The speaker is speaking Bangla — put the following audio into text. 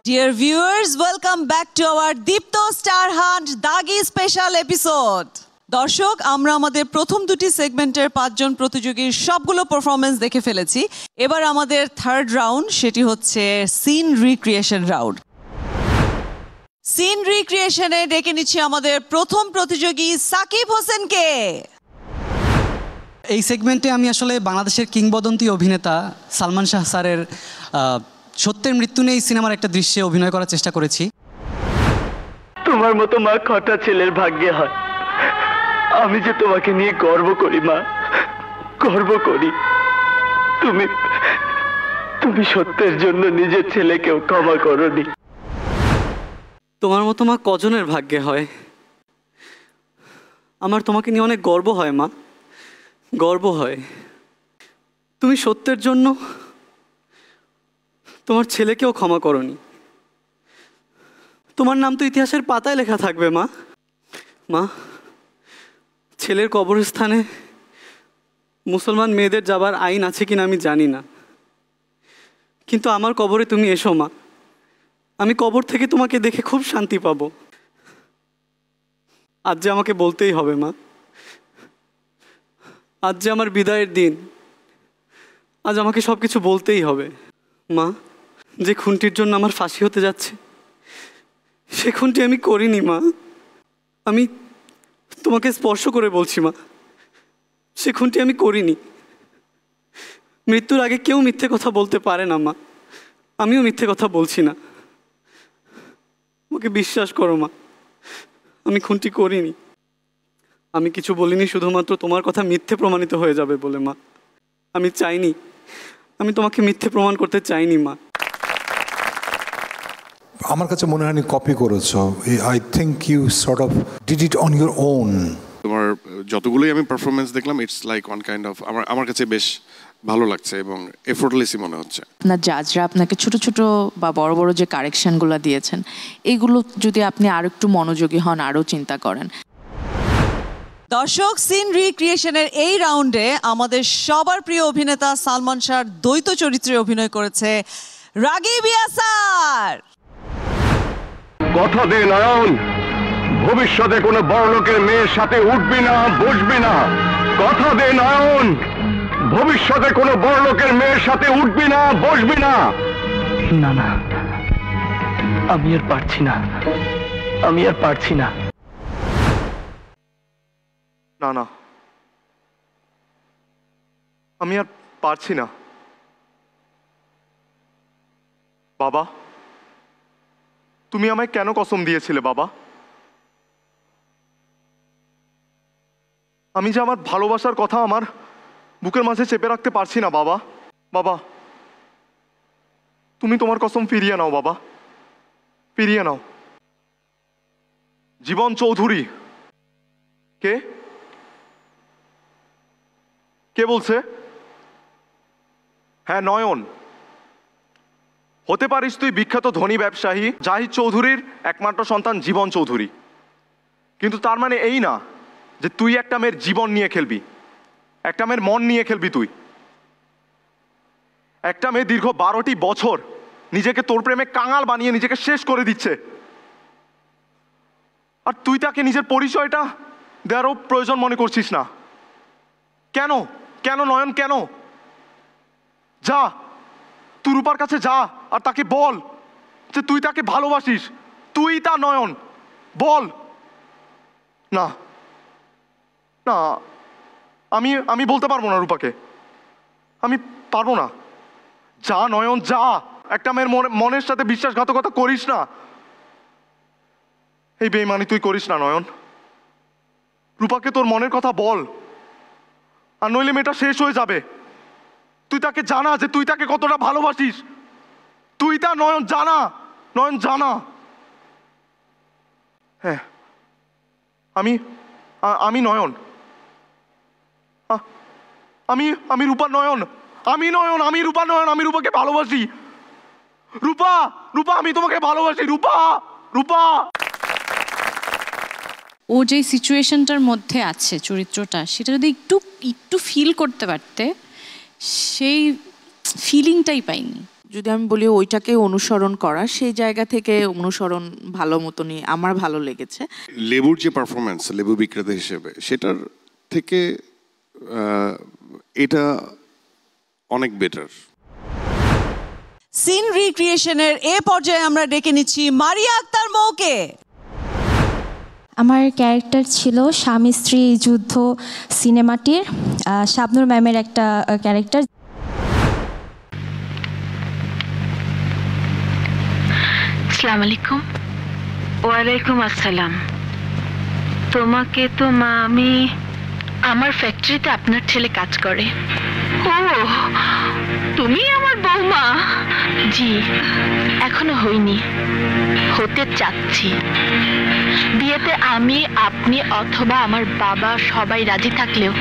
Dear viewers, welcome back to our Dipto Star Hunt Dagi special episode. দর্শক, আমরা আমাদের প্রথম দুটি সেগমেন্টের 5 জন প্রতিযোগীর সবগুলো পারফরম্যান্স দেখে ফেলেছি। এবার আমাদের থার্ড রাউন্ড, সেটি হচ্ছে সিন রিক্রিয়েশন রাউন্ড। সিন রিক্রিয়েশনে ডেকে নিচ্ছি আমাদের প্রথম প্রতিযোগী সাকিব হোসেনকে। এই সেগমেন্টে আমি আসলে বাংলাদেশের কিংবদন্তি অভিনেতা সালমান শাহ স্যারের সত্যের মৃত্যু নেই সিনেমার একটা দৃশ্যে অভিনয় করার চেষ্টা করেছি। তোমার মতো মা কটা ছেলের ভাগ্যে হয়। আমি যে তোমাকে নিয়ে গর্ব করি মা, গর্ব করি। তুমি সত্যের জন্য নিজের ছেলেকেও ক্ষমা করনি। তোমার মতো মা কজনের ভাগ্যে হয়? আমার তোমাকে নিয়ে অনেক গর্ব হয় মা, গর্ব হয়। তুমি সত্যের জন্য তোমার ছেলেকেও ক্ষমা করনি। তোমার নাম তো ইতিহাসের পাতায় লেখা থাকবে মা। মা, ছেলের কবরস্থানে মুসলমান মেয়েদের যাবার আইন আছে কিনা আমি জানি না, কিন্তু আমার কবরে তুমি এসো মা। আমি কবর থেকে তোমাকে দেখে খুব শান্তি পাবো। আজ যে আমাকে বলতেই হবে মা, আজ যে আমার বিদায়ের দিন, আজ আমাকে সব কিছু বলতেই হবে মা। যে খুনটির জন্য আমার ফাঁসি হতে যাচ্ছে, সে খুনটি আমি করিনি মা। আমি তোমাকে স্পর্শ করে বলছি মা, সে খুনটি আমি করিনি। মৃত্যুর আগে কেউ মিথ্যে কথা বলতে পারে না মা, আমিও মিথ্যে কথা বলছি না। আমাকে বিশ্বাস করো মা, আমি খুনটি করিনি। আমি কিছু বলিনি শুধুমাত্র তোমার কথা মিথ্যে প্রমাণিত হয়ে যাবে বলে মা। আমি চাইনি, আমি তোমাকে মিথ্যে প্রমাণ করতে চাইনি মা। আমার কাছে মনে হয়নি কপি করেছো। I think you sort of did it on your own. তোমার যতগুলোই আমি পারফরমেন্স দেখলাম, it's like one kind of আমার কাছে বেশ ভালো লাগছে এবং এফোর্টলেসই মনে হচ্ছে। আপনার জাজরা আপনাকে ছোট ছোট বা বড় বড় যে কারেকশনগুলো দিয়েছেন, এইগুলো যদি আপনি আরো একটু মনোযোগী হন, আরো চিন্তা করেন। দর্শক, সিন রিক্রিয়েশনের এই রাউন্ডে আমাদের সবার প্রিয় অভিনেতা সালমান শাহর দ্বৈত চরিত্রে অভিনয় করেছে রাগিব ইয়াসার। কথা দে নয়ন, ভবিষ্যতে কোনো বড়লোকের মেয়ের সাথে উঠবি না, বসবি না। কথা দে নয়ন, ভবিষ্যতে কোনো বড়লোকের মেয়ের সাথে উঠবি না, বসবি না। না না, আমি আর পারছি না, আমি আর পারছি না। না না, আমি আর পারছি না। বাবা, তুমি আমায় কেন কসম দিয়েছিলে বাবা? আমি যে আমার ভালোবাসার কথা আমার বুকের মাঝে চেপে রাখতে পারছি না বাবা। বাবা, তুমি তোমার কসম ফিরিয়ে নাও বাবা, ফিরিয়ে নাও। জীবন চৌধুরী কে? কে বলছে? হ্যাঁ, নয়ন। হতে পারিস তুই বিখ্যাত ধনী ব্যবসায়ী জাহিদ চৌধুরীর একমাত্র সন্তান জীবন চৌধুরী, কিন্তু তার মানে এই না যে তুই একটা মেয়ের জীবন নিয়ে খেলবি, একটা মেয়ের মন নিয়ে খেলবি। তুই একটা মেয়ে দীর্ঘ 12টি বছর নিজেকে তোর প্রেমে কাঙাল বানিয়ে নিজেকে শেষ করে দিচ্ছে, আর তুই তাকে নিজের পরিচয়টা দেওয়ারও প্রয়োজন মনে করছিস না। কেন? কেন নয়ন, কেন? যা, তুই রূপার কাছে যা আর তাকে বল যে তুই তাকে ভালোবাসিস। তুই তা নয়ন, বল না। না, আমি বলতে পারবো না রূপাকে, আমি পারবো না। যা নয়ন, যা। একটা মেয়ের মনের সাথে বিশ্বাসঘাতকতা করিস না, এই বেইমানি তুই করিস না নয়ন। রূপাকে তোর মনের কথা বল, আর নইলে মেয়েটা শেষ হয়ে যাবে। তুই তাকে জানা যে তুই তাকে কতটা ভালোবাসিস। তুই তা নয়ন, জানা নয়ন, জানা। হ্যাঁ, আমি নয়ন, আমি রূপা নয়ন, আমি নয়ন, আমি রূপা নয়ন, আমি রূপাকে ভালোবাসি। রূপা, রূপা, আমি তোমাকে ভালোবাসি। রূপা, রূপা। ও যে সিচুয়েশনটার মধ্যে আছে চরিত্রটা, সেটা যদি একটু ফিল করতে পারতে, সেই ফিলিংটাই পাইনি। যদি আমি বলি ওইটাকে অনুসরণ করা, সেই জায়গা থেকে অনুসরণ ভালো মতনই আমার ভালো লেগেছে। লেবুর যে পারফরমেন্স লেবু বিক্রেতা হিসেবে, সেটার থেকে এটা অনেক বেটার। সিন রিক্রিয়েশনের এ পর্যায়ে আমরা ডেকে নিচ্ছি মারিয়া আক্তার মৌকে। আমার ক্যারেক্টার ছিল স্বামী স্ত্রী যুদ্ধ সিনেমাটির শাবনূর ম্যামের একটা ক্যারেক্টার। আসসালামু আলাইকুম। ওয়ালাইকুম আসসালাম। তোমাকে তো মা আমি আমার ফ্যাক্টরিতে আপনার ছেলে কাজ করে। ও তুমি আমার বৌমা? জি, এখনো হইনি, হতে চাচ্ছি। বিয়েতে আমি, আপনি অথবা আমার বাবা সবাই রাজি থাকলেও